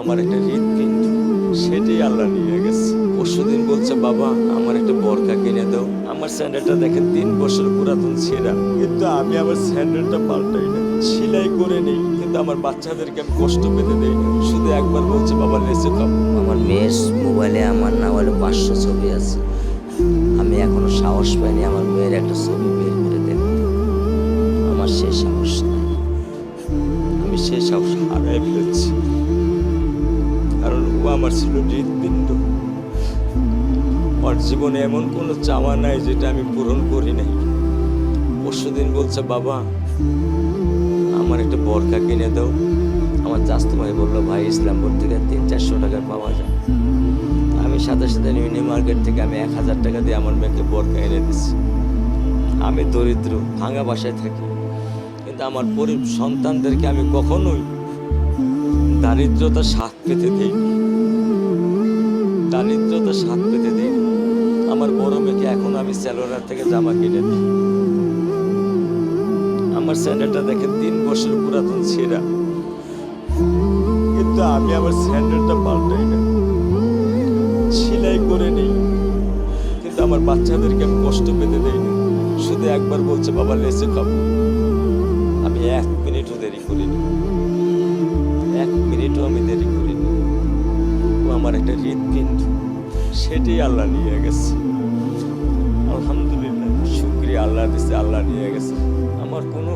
আমার একটা হৃদপিণ্ড, সেটাই আল্লাহ নিয়ে গেছে। পরশুদিন বলছে, বাবা আমার একটা বরকা কিনে দাও। আমার স্যান্ডেলটা দেখেন 3 বছর পুরাতন ছেঁড়া, কিন্তু আমি আমার স্যান্ডেলটা পাল্টাই না, সেলাই করে নেই, কিন্তু আমার বাচ্চাদেরকে আমি কষ্ট পেতে দেই না। শুধু একবার বলছে, বাবা লেসে খাও। আমার মেয়ের মোবাইলে আমার না হলে 500 ছবি আছে। আমি এখনো সাহস পাইনি আমার মেয়ের একটা ছবি বের করে দেখতে। আমার সে সাহস নাই। আমি সেই সাহস হারাই ফেলেছি, কারণ ও আমার ছিল হৃদপিণ্ড। ওর জীবনে এমন কোনো চাওয়া নাই যেটা আমি পূরণ করি নাই। পরশুদিন বলছে, বাবা আমার একটা বরকা কিনে দাও। আমার চাস্তো ভাই বললো, ভাই ইসলামপুর থেকে 300-400 টাকার পাওয়া যায়। আমি সাথে সাথে মিনি মার্কেট থেকে আমি 1000 টাকা দিয়ে আমার মেয়েকে বরকা এনে দিচ্ছি। আমি দরিদ্র, ভাঙা বাসায় থাকি, কিন্তু আমার সন্তানদেরকে আমি কখনোই দারিদ্রতার স্বাদ পেতে দিইনি। দারিদ্রতার স্বাদ পেতে দিইনি। আমার বড় মেয়েকে এখন আমি সেলোরার থেকে জামা কিনে দিই। আমার স্যান্ডেলটা দেখেন 3 বছর পুরাতন ছেঁড়া, কিন্তু আমি আমার স্যান্ডেলটা পাল্টাই না, সেলাই করে নেই, কিন্তু আমার বাচ্চাদেরকে আমি কষ্ট পেতে দেই না। শুধু একবার বলছে, বাবা লেসে খাবো। আমি 1 মিনিটও দেরি করিনি, 1 মিনিটও আমি দেরি করিনি। ও আমার একটা হৃদপিণ্ড, সেটাই আল্লাহ নিয়ে গেছে। আলহামদুলিল্লাহ, শুকরিয়া, আল্লাহ দিছে, আল্লাহ নিয়ে গেছে। আমার কোনো